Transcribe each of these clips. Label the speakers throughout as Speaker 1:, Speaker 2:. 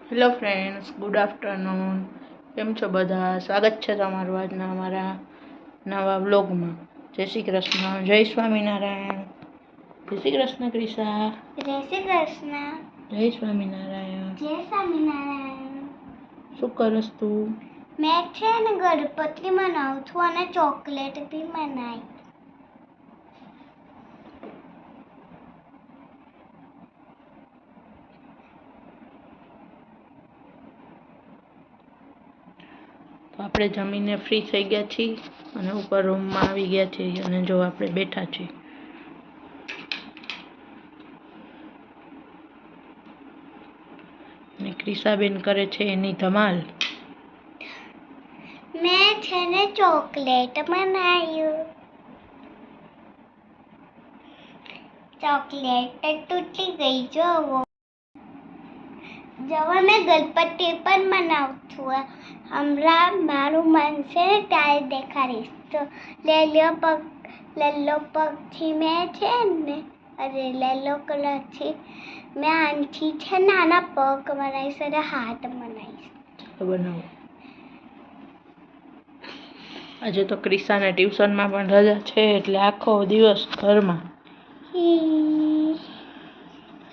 Speaker 1: Hello friends, good afternoon. કેમ છો બધા? સ્વાગત છે તમારું આજના અમારા નવા વ્લોગમાં. જય શ્રી કૃષ્ણ, જય સ્વામિનારાયણ. જય શ્રી કૃષ્ણ ક્રિશા.
Speaker 2: જય શ્રી કૃષ્ણ.
Speaker 1: જય સ્વામિનારાયણ.
Speaker 2: જય સ્વામિનારાયણ.
Speaker 1: શું કરસ તું?
Speaker 2: મેં છે ને ગણપતિ મનાવું છું અને ચોકલેટ બી મનાવી.
Speaker 1: તો આપણે જમીને ફ્રી થઈ ગયા છીએ અને ઉપર રૂમમાં આવી ગયા છીએ અને જો આપણે બેઠા છીએ. અને ક્રિશાબેન કરે છે એની ધમાલ.
Speaker 2: મેં છે ને ચોકલેટ બનાવ્યું. ચોકલેટ તૂટી ગઈ જોવો. જવા મેં ગણપતિ પણ મનાવું છું. હમણાં મારું મન છે ને ત્યારે દેખાડીશ. તો લેલો પગથી મેં છે ને લેલો કલરથી મેં આનથી છે નાના પગ બનાવીશ અને હાથ બનાવીશ.
Speaker 1: બનાવો. આજે તો ક્રિશાને ટ્યુશનમાં પણ રજા છે એટલે આખો દિવસ ઘરમાં.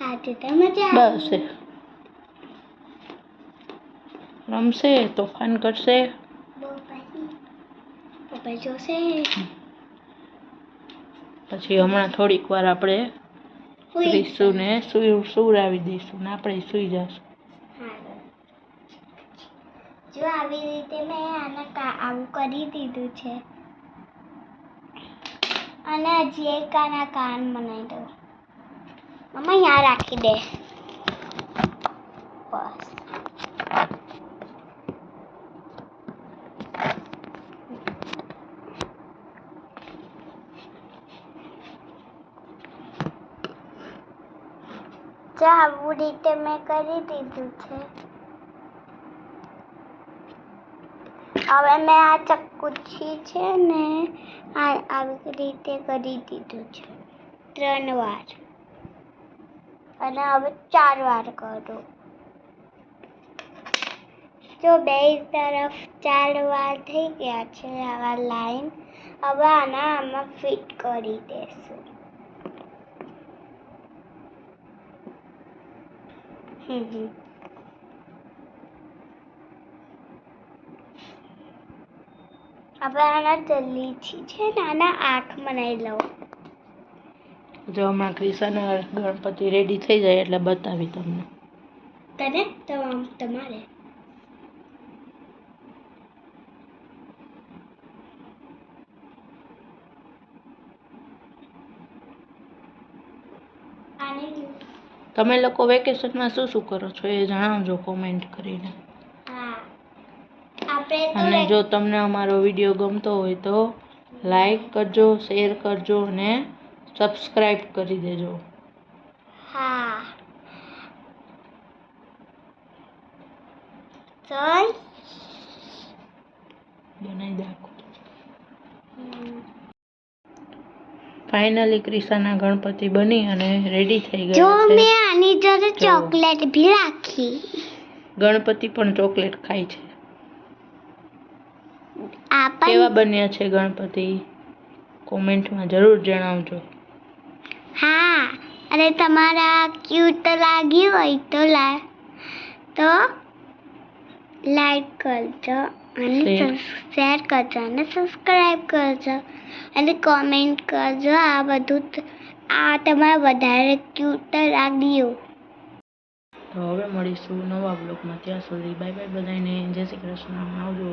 Speaker 2: આજે તો મજા
Speaker 1: બસ રમશે, તોફાન કરશે.
Speaker 2: પપ્પા જોશે.
Speaker 1: પછી હમણાં થોડીક વાર આપણે ક્રિશુને સુવડાવી દઈશું ને આપણે સૂઈ જઈશું.
Speaker 2: જો આવી રીતે મેં આવું કરી દીધું છે અને હજી એક આના કાન બનાવી દઉં. મમ્મા यहाँ રાખી દે. બસ જો આવું રીતે મેં કરી દીધું છે. હવે મેં આ ચક્કુથી છે ને આવી રીતે કરી દીધું છે 3 વાર અને હવે 4 વાર કરો. જો બે તરફ 4 વાર થઈ ગયા છે આવા લાઈન. હવે આમાં ફિટ કરી દેશું. હવે આના જલ્દીથી છે ને આના આંખ બનાવી લઉં.
Speaker 1: જો હમણાં ક્રિશાના ગણપતિ રેડી થઈ જાય એટલે બતાવી તમને.
Speaker 2: તમારે
Speaker 1: તમે લોકો વેકેશનમાં શું શું કરો છો એ જણાવજો કોમેન્ટ કરીને. અને જો તમને અમારો વિડીયો ગમતો હોય તો લાઈક કરજો, શેર કરજો અને સબસ્ક્રાઈબ કરી દેજો.
Speaker 2: હા ચાલ
Speaker 1: બનાવી રાખો. ફાઇનલી ક્રિશાના ગણપતિ બની અને રેડી થઈ ગયા છે.
Speaker 2: જો મેં આની જોડે ચોકલેટ ભી રાખી.
Speaker 1: ગણપતિ પણ ચોકલેટ ખાય છે. કેવા બન્યા છે ગણપતિ? કોમેન્ટમાં જરૂર જણાવજો.
Speaker 2: હા, અને તમારા ક્યુટ લાગ્યું હોય તો લાઈક કરજો અને શેર કરજો અને સબસ્ક્રાઈબ કરજો અને કોમેન્ટ કરજો. આ બધું તમારે વધારે ક્યુટ લાગ્યું.
Speaker 1: તો હવે મળીશું નવા બ્લોગમાં. ત્યાં સુધી બાય બાય બધાને. જય શ્રી કૃષ્ણ. આવજો.